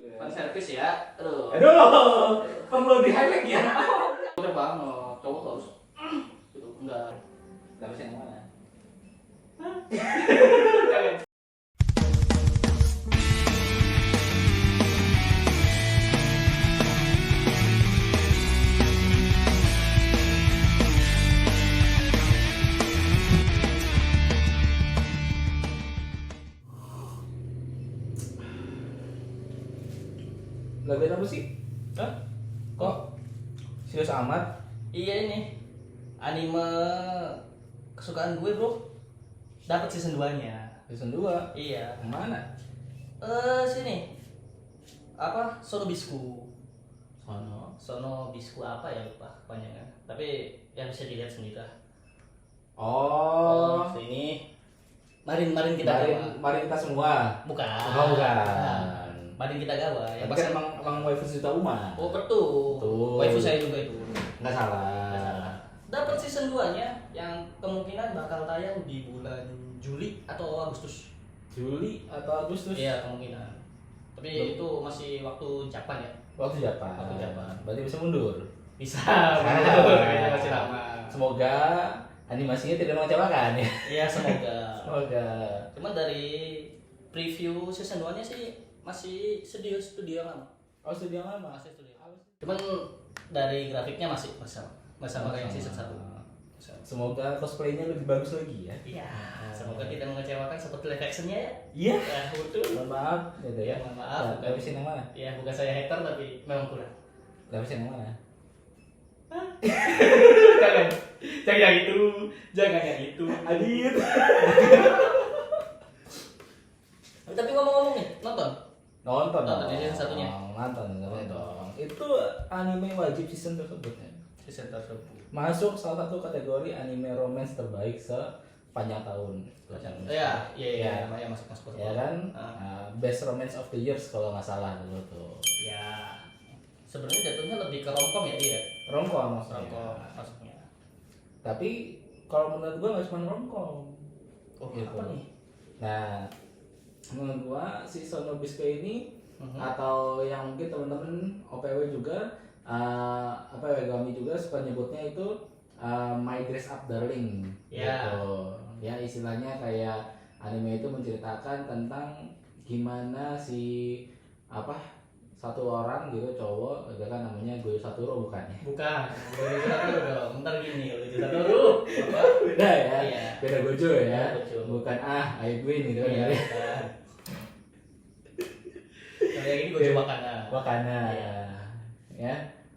Fan service ya. Aduh. Aduh, perlu di highlight ya. Udah banget. Cowok harus gitu. Enggak. Tapi yang mana? Lagu apa sih? Hah? Kok serius amat? Iya ini. Anime kesukaan gue, Bro. Dapat season 2-nya. Season 2? Iya. Yang mana? Sini. Apa? Sono Bisku. Sono. Sono Bisku apa ya lupa kepanjangan. Tapi yang bisa dilihat sendiri lah. Oh, Sini. Marin kita gawa. Marin kita semua. Bukan. Oh, bukan. Marin kita gawa. Tapi kan emang waifu Juta Uma. Oh betul. Betul. Waifu saya juga itu. Nggak salah. Dapat season 2-nya yang kemungkinan bakal tayang di bulan Juli atau Agustus. Juli atau Agustus? Iya, kemungkinan. Tapi itu masih waktu Jepang ya. Waktu Jepang. Waktu Jepang. Berarti bisa mundur. Bisa. Ah. Masih lama. Semoga animasinya tidak mengecewakan ya. Iya, semoga. Semoga. Cuman dari preview season 2-nya sih masih studio yang lama. Oh, studio yang lama. Masih studio. Cuman dari grafiknya masih sama kayak season 1. Semoga cosplaynya lebih bagus lagi ya. Iya, semoga tidak mengecewakan seperti live action-nya ya. Iya. Ya, betul. Mohon maaf gitu ya. Mohon maaf. Nah, live action yang mana? Ya, bukan saya hater tapi memang kurang. Live action yang mana? Jangan yang itu. Jangan yang itu. Adit. Tapi ngomong-ngomong nih, nonton. Nonton di season satunya. Nonton dong. Itu anime wajib season tersebut ya. Season tersebut. Masuk salah satu kategori anime romance terbaik sepanjang tahun. Iya, masuk. Ya kan? Best romance of the years kalau nggak salah dulu tuh. Ya. Sebenarnya jatuhnya lebih ke romcom ya dia. Romcom maksudnya. Romcom masuknya. Tapi kalau menurut gua nggak cuma romcom. Oh, Gitu. apa nih? Nah, menurut gua si Sono Bisco ini atau yang mungkin teman-teman OPW juga Wegami juga suka nyebutnya itu My Dress Up Darling gitu. Ya istilahnya kayak anime itu menceritakan tentang gimana si satu orang gitu cowok itu kan namanya Goyo Satoru bukan ya? Bukan. Gojo Satoru dong. Bentar gini, Gojo Satoru. Beda ya? Iya. Beda Gojo ya? Beda Gojo. Bukan I win gitu kan Iya, ya? bukan. Kalau yang ini Gojo Wakana. Wakana. Iya. Ya.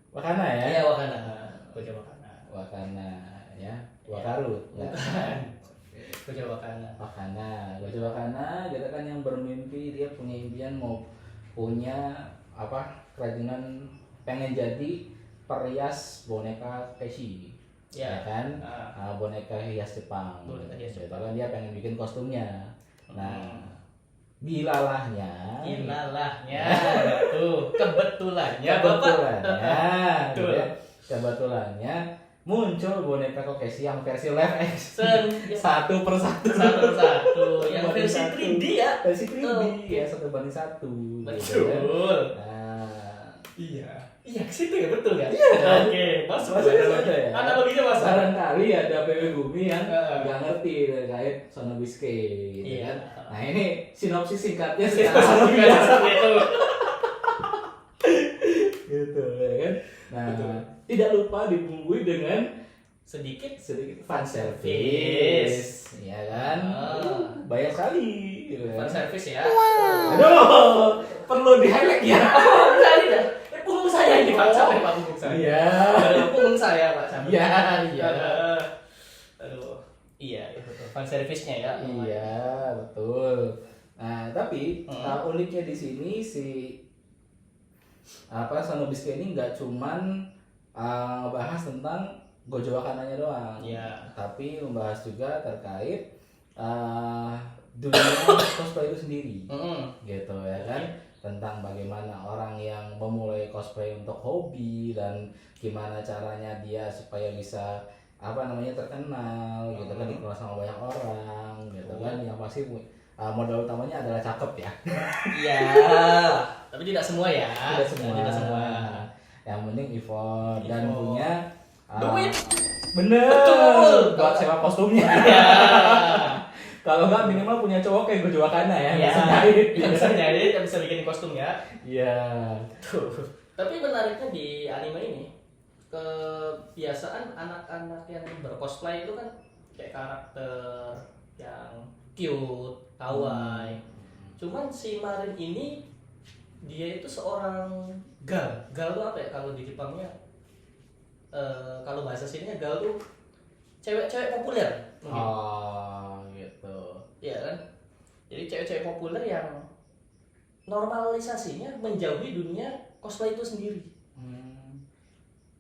Wakana ya? Iya, Wakana. Gojo Wakana. Wakana ya. Wakaru. Ya. Bukan. Gojo Wakana. Gojo Wakana kita kan yang bermimpi dia punya impian mau punya kerajinan pengen jadi perias boneka Keshi. Ya. Ya kan? Boneka hias Jepang. Boneka hias Gitu Jepang. kan dia pengen bikin kostumnya. Nah, bilalahnya tuh kebetulannya gitu ya. Kebetulannya muncul boneka Kokeshi yang versi live action satu persatu yang versi 3D ya. Versi 3D Oke. ya 1:1 Betul. gitu kan. Nah, Iya ke situ ya, betul kan? Iya kan? Oke, masuk ada ya. analoginya masuk. Barangkali ada PW Bumi yang nggak ngerti terkait Sono Bisque gitu Iya. kan. Nah ini sinopsis singkatnya Itu gitu ya kan. Nah, Betul. tidak lupa dibumbui dengan sedikit fan service, ya kan? Banyak sekali gitu fan kan. service ya. Aduh, perlu di highlight ya. Tadi dah. Punggung saya ini Pak, sampai Pak punggung saya. Iya. Punggung saya Pak, sampai. Iya. Aduh. Iya, itu tuh fan service-nya ya. Iya, betul. Nah, tapi uniknya di sini si Sono Bisque ini nggak cuman ngebahas tentang Gojo Wakananya doang. Iya. Tapi membahas juga terkait dunia cosplay itu sendiri. Gitu ya kan. Tentang bagaimana orang yang memulai cosplay untuk hobi dan gimana caranya dia supaya bisa terkenal gitu kan, dikenal sama banyak orang gitu kan. Yang pasti modal utamanya adalah cakep ya. Iya. Tapi tidak semua ya. Tidak semua. Tidak semua. Yang penting effort dan punya duit. Bener. Betul. Buat sewa kostumnya. Iya. Kalau nggak minimal punya cowok kayak Gojo Wakana ya. Iya. Bisa jahit. Bisa jahit, bisa bikin kostum ya. Iya. Tuh. Tapi menariknya di anime ini, kebiasaan anak-anak yang bercosplay itu kan kayak karakter yang cute, kawaii. Cuman si Marin ini dia itu seorang gal. Gal itu apa ya kalau di Jepangnya? Kalau bahasa sininya gal tuh cewek-cewek populer mungkin. Oh, gitu. Iya kan? Jadi cewek-cewek populer yang normalisasinya menjauhi dunia cosplay itu sendiri.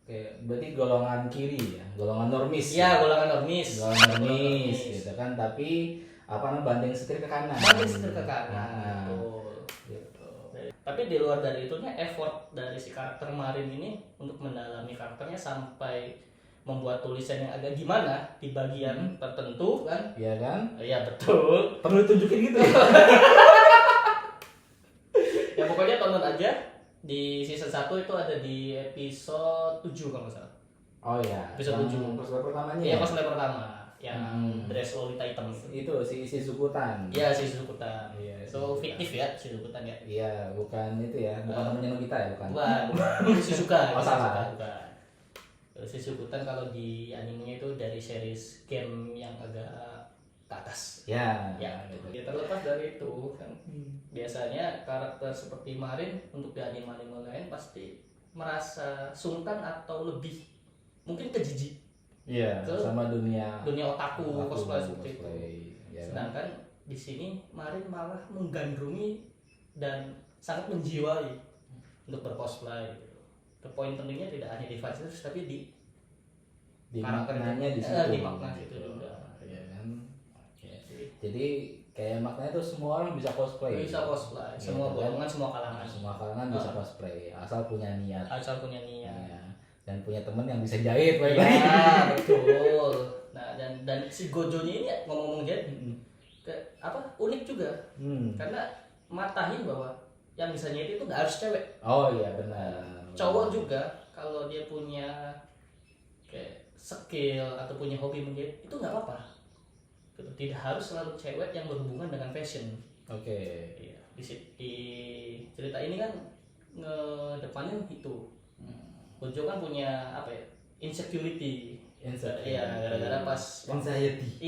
Oke, berarti golongan kiri ya, golongan normis. Iya, golongan normis. Golongan normis gitu kan, tapi apa namanya banding setir ke kanan. Banding setir ke kanan. Nah, Betul. gitu. Tapi di luar dari itunya effort dari si karakter Marin ini untuk mendalami karakternya sampai membuat tulisan yang agak gimana di bagian tertentu kan? Iya kan? Iya betul. Perlu tunjukin gitu ya. Ya pokoknya tonton aja di season 1 itu ada di episode 7 kalau nggak salah. Oh iya. Episode 7. Cosplay pertamanya. Iya, ya? cosplay pertama yang dress Lolita hitam itu. Itu si Sukutan. Iya, si Suzukutan. Iya, So Suzukutan. fiktif ya si Suzukutan ya. Iya, bukan itu ya, bukan namanya Nobita ya, bukan. Bukan Shizuka. Oh, salah. Bukan. Si Suzukutan kalau di animenya itu dari series game yang agak ke atas. Ya, Ya, gitu. ya terlepas dari itu kan biasanya karakter seperti Marin untuk di anime-anime lain pasti merasa sungkan atau lebih mungkin kejijik Iya, Ke sama dunia dunia otaku cosplay seperti itu. Ya, kan? Sedangkan di sini Marin malah menggandrungi dan sangat menjiwai untuk bercosplay gitu. Poin pentingnya tidak hanya di fasilitas tapi di Di karakter maknanya di itu. situ. Di makna itu juga. Iya kan? Oke. Jadi kayak maknanya tuh semua orang bisa cosplay. Bisa cosplay, semua Gitu kan? golongan, semua kalangan. Semua kalangan bisa cosplay asal punya niat. Asal punya niat. Iya. Dan punya temen yang bisa jahit Iya, baik-baik. betul. Nah, dan si Gojonya ini ngomong-ngomong jadi unik juga. Karena matahin bahwa yang bisa nyet itu nggak harus cewek. Oh iya benar. Cowok juga kalau dia punya kayak skill atau punya hobi menjahit itu nggak apa-apa. Gitu. Tidak harus selalu cewek yang berhubungan dengan fashion. Oke. Iya. Di cerita ini kan ngedepanin itu. Gojo kan punya apa ya? Insecurity. Iya, gara-gara pas anxiety.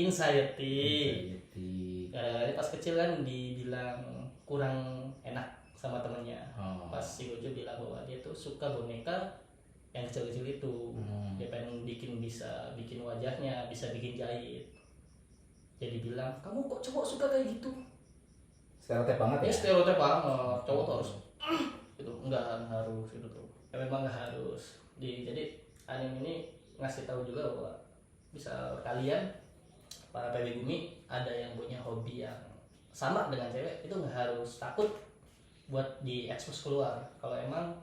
Gara-gara pas kecil kan dibilang kurang enak sama temennya. Pas si Gojo bilang bahwa dia tuh suka boneka yang kecil-kecil itu. Dia pengen bisa bikin wajahnya, bisa bikin jahit. Jadi bilang, kamu kok cowok suka kayak gitu? Stereotip banget ya. Stereotip banget, cowok tuh harus gitu, enggak harus gitu tuh. Ya memang nggak harus. Jadi anime ini ngasih tahu juga bahwa bisa kalian para pribumi ada yang punya hobi yang sama dengan cewek itu nggak harus takut buat diekspos keluar kalau emang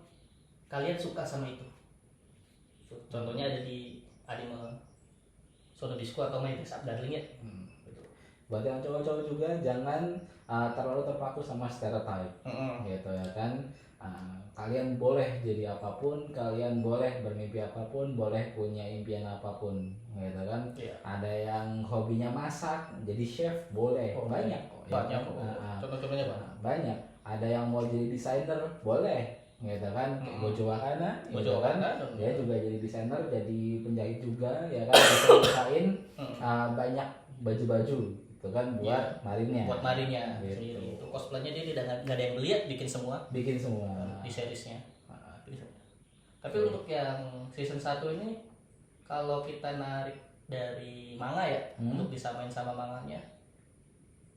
kalian suka sama itu. Contohnya ada di anime Sono Disco atau My Dress Up Darling ya. Buat yang cowok-cowok juga jangan terlalu terpaku sama stereotip. Gitu ya kan. Kalian boleh jadi apapun, kalian boleh bermimpi apapun, boleh punya impian apapun, gitu kan? Iya. Ada yang hobinya masak, jadi chef boleh, banyak kok. Banyak ya kok. kan? Contoh-contohnya banyak. Banyak. Ada yang mau jadi desainer, boleh, gitu kan? Gojo Wakana, gitu kan? Dia juga jadi desainer, jadi penjahit juga, ya kan? Bisa usahain banyak baju-baju. Itu kan buat Marinnya. Buat Marinnya gitu. sendiri. Itu cosplaynya dia nggak ada yang beli, bikin semua Bikin semua. di seriesnya. Tapi untuk yang season 1 ini kalau kita narik dari manga ya untuk disamain sama manganya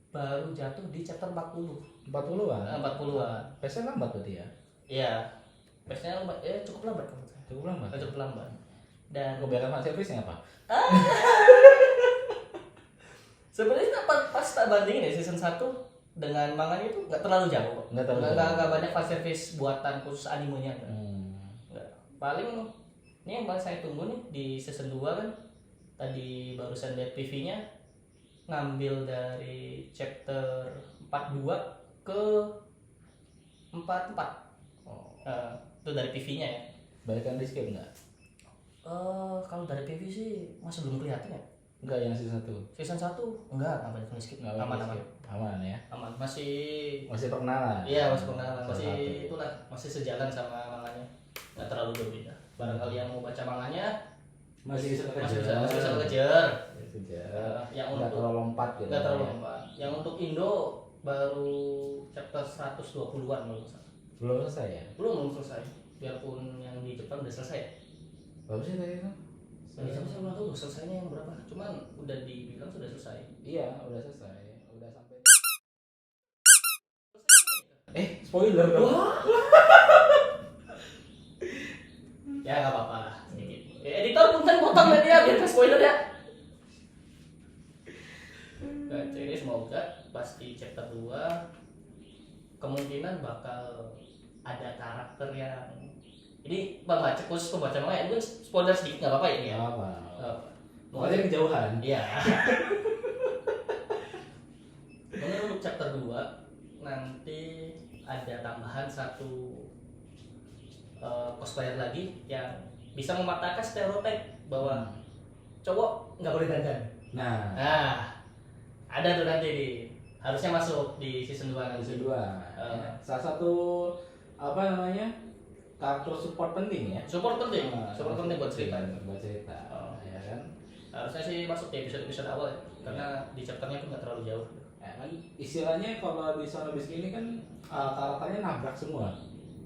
baru jatuh di chapter 40. 40-an. 40-an. Pace-nya lambat berarti ya? Iya. Pace-nya cukup lambat kan? Cukup lambat. Cukup lambat. Dan Kebiasaan fan service-nya apa? sebenarnya pas tak bandingin ya season 1 dengan manganya itu nggak terlalu jauh kok. Nggak banyak fan service buatan khusus animenya kan. Nggak. Paling ini yang paling saya tunggu nih di season 2 kan tadi barusan lihat PV-nya ngambil dari chapter 42 ke 44. Itu dari PV-nya ya. Balikan di skip nggak? Kalau dari PV sih masih belum kelihatan ya. Enggak, yang season 1. Season 1 enggak balikan di skip. Nggak Aman. aman ya. Aman. Masih Perkenalan. iya, masih pengenalan. Salah Masih satu. itulah, masih sejalan sama manganya. Nggak terlalu berbeda. Barangkali yang mau baca manganya Masih bisa masih bisa kejar. Yang nggak untuk terlalu lompat gitu. nggak terlalu ya. lompat. Yang untuk Indo baru chapter 120-an kalau nggak salah. Belum selesai ya? Belum selesai. Biarpun yang di Jepang udah selesai. Bagus sih tadi itu. Yang di Jepang saya belum tahu selesainya yang berapa. Cuman udah dibilang sudah selesai. Iya, udah selesai. Udah sampai. Spoiler dong. Ya nggak apa-apa lah sedikit. Editor punten potong media biar nggak spoiler ya. Baca ini semoga pas di chapter 2 kemungkinan bakal ada karakter yang ini pembaca khusus pembaca manga, ini spoiler sedikit nggak apa-apa ya ini ya. Nggak apa. Mungkin Kejauhan. iya. Mungkin untuk chapter 2 nanti ada tambahan satu cosplayer lagi yang bisa mematahkan stereotip bahwa cowok nggak boleh dandan. Nah, Ada tuh nanti harusnya masuk di season 2 nanti. season 2. Salah satu apa namanya? Karakter support penting ya. Support penting buat cerita. Buat cerita. Ya kan? Harusnya sih masuk di episode awal ya, karena di chapternya pun nggak terlalu jauh. Ya kan istilahnya kalau di Sono Biscuit ini kan karakternya nabrak semua.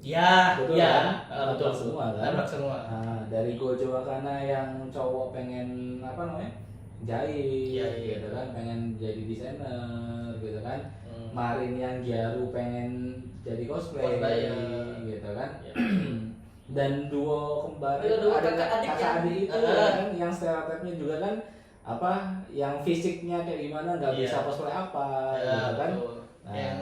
Ya, Betul ya, kan? betul Nabrak semua kan? Nabrak semua. Dari Gojo Wakana yang cowok pengen apa namanya? Jahit, Iya. gitu kan, pengen jadi desainer, gitu kan. Hmm. Marin yang Gyaru pengen jadi cosplay, gitu kan. Ya. Dan duo kembar Iya, duo ada kakak-adik kakak adik itu yang- kan yang stereotipnya juga kan apa yang fisiknya kayak gimana nggak Iya. bisa cosplay apa Ya, gitu kan. betul. Nah. Yang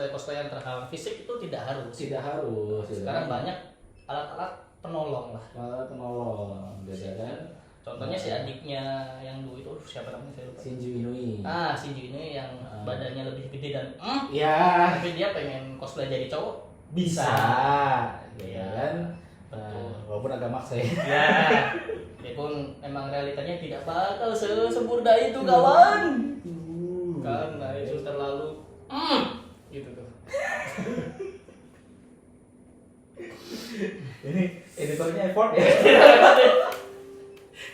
cosplay yang terhalang fisik itu tidak harus. Tidak harus gitu Sekarang kan. banyak alat-alat penolong lah. Malah penolong gitu kan. Contohnya si adiknya yang dulu itu siapa namanya saya lupa. Shinju Inui. Shinji ini yang badannya lebih gede dan Ya, tapi dia pengen cosplay jadi cowok bisa gitu Iya. kan. Betul. Walaupun agak maksa ya. Ya, dia pun emang realitanya tidak bakal sesempurna itu kawan. Karena itu terlalu gitu tuh. Ini editornya effort ya.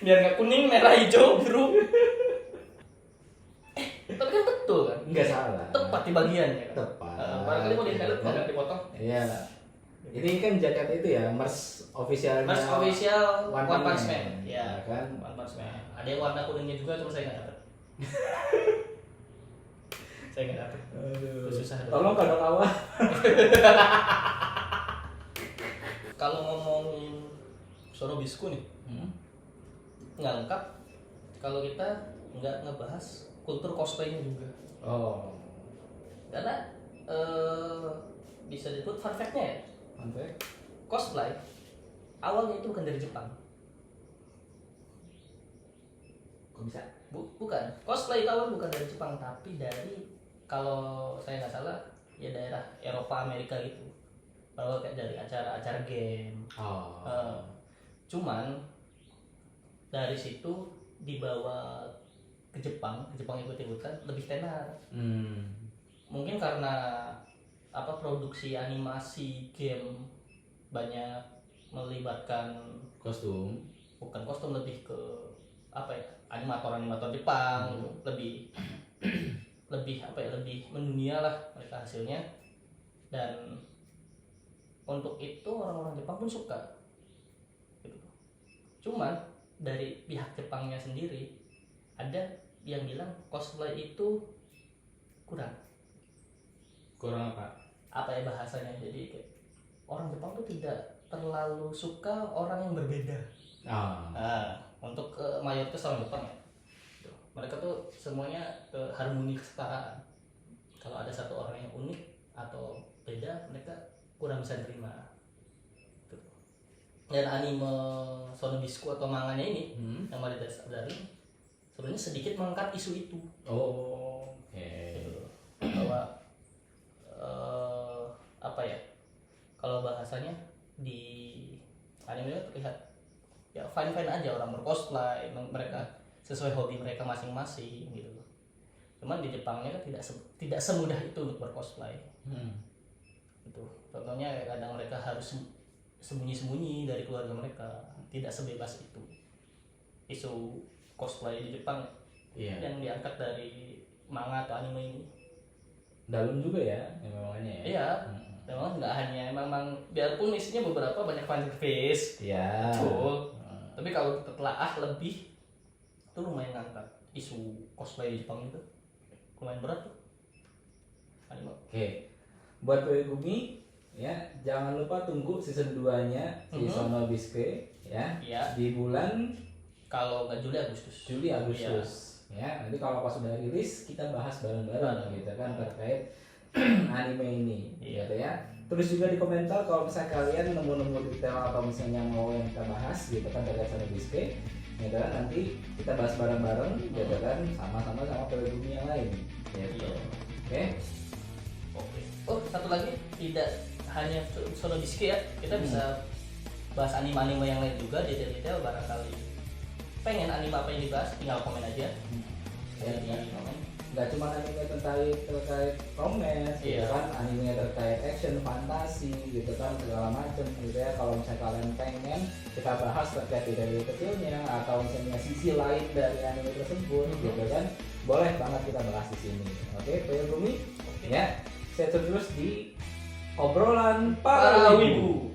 Biar nggak kuning, merah, hijau, biru. Tapi kan betul kan? Enggak salah. Tepat di bagiannya kan? Tepat. Barangkali mau di-edit, mau nggak dipotong. Iya. Ini kan jaket itu ya, merch officialnya. Mas official One One Punch Punch Man. Man. Ya, Kan? One Punch Man. Ada yang warna kuningnya juga, cuma saya nggak dapet. Saya nggak dapet. Aduh. Itu susah. Tolong kalau kawan. Kalau ngomongin Sono Bisku nih, nggak lengkap kalau kita nggak ngebahas kultur cosplaynya juga. Oh. Karena bisa disebut fun fact-nya ya, Mantap. cosplay awalnya itu bukan dari Jepang. Kok bisa? Bukan. Cosplay itu awalnya bukan dari Jepang, tapi dari, kalau saya nggak salah, ya daerah Eropa, Amerika gitu. Bahwa kayak dari acara-acara game. Oh. Cuman dari situ dibawa ke Jepang ikut-ikutan lebih tenar. Mungkin karena produksi animasi game banyak melibatkan Kostum. bukan kostum, lebih ke animator Jepang gitu. lebih mendunia lah mereka hasilnya, dan untuk itu orang-orang Jepang pun suka gitu. Cuman dari pihak Jepangnya sendiri ada yang bilang cosplay itu kurang apa? Bahasanya, jadi kayak orang Jepang tuh tidak terlalu suka orang yang berbeda. Untuk mayoritas orang Jepang ya, mereka tuh semuanya harmoni, kesetaraan. Kalau ada satu orang yang unik atau beda, mereka kurang bisa terima. Dan anime Sono Bisku atau manganya ini yang Mari dari sebenarnya sedikit mengangkat isu itu. Oh, oke. Bahwa kalau bahasanya di anime itu terlihat ya fine aja, orang bercosplay, mereka sesuai hobi mereka masing-masing gitu. Cuman di Jepangnya kan tidak semudah itu untuk bercosplay. Itu contohnya kayak kadang mereka harus sembunyi-sembunyi dari keluarga mereka, tidak sebebas itu. Isu cosplay di Jepang yang diangkat dari manga atau anime ini dalam juga ya memangnya ya. Iya, memang nggak hanya memang biarpun isinya beberapa banyak fan service, Iya. betul. Tapi kalau kita telaah lebih, itu lumayan ngangkat isu cosplay di Jepang itu, lumayan berat tuh. Anime. Oke, buat Gumi ya jangan lupa tunggu season 2-nya si Sono Bisque ya Iya. di bulan Kalau nggak Juli Agustus. Ya nanti kalau pas sudah rilis kita bahas bareng-bareng gitu kan terkait anime ini gitu ya. Terus juga di komentar kalau misalnya kalian nemu-nemu detail atau misalnya mau yang kita bahas gitu kan terkait Sono Bisque gitu kan, nanti kita bahas bareng-bareng gitu kan sama-sama sama Bumi yang lain gitu. Oke. Oh, satu lagi, tidak hanya Sono Bisque ya, kita bisa bahas anime-anime yang lain juga, detail-detail barangkali pengen anime apa yang dibahas, tinggal komen aja. Jadi komen. Nggak cuma anime terkait romance gitu kan, anime terkait action, fantasi gitu kan, segala macam gitu ya. Kalau misalnya kalian pengen kita bahas terkait dari kecilnya atau misalnya sisi lain dari anime tersebut gitu kan, boleh banget kita bahas di sini. Oke, Bumi ya, stay terus di obrolan para wibu.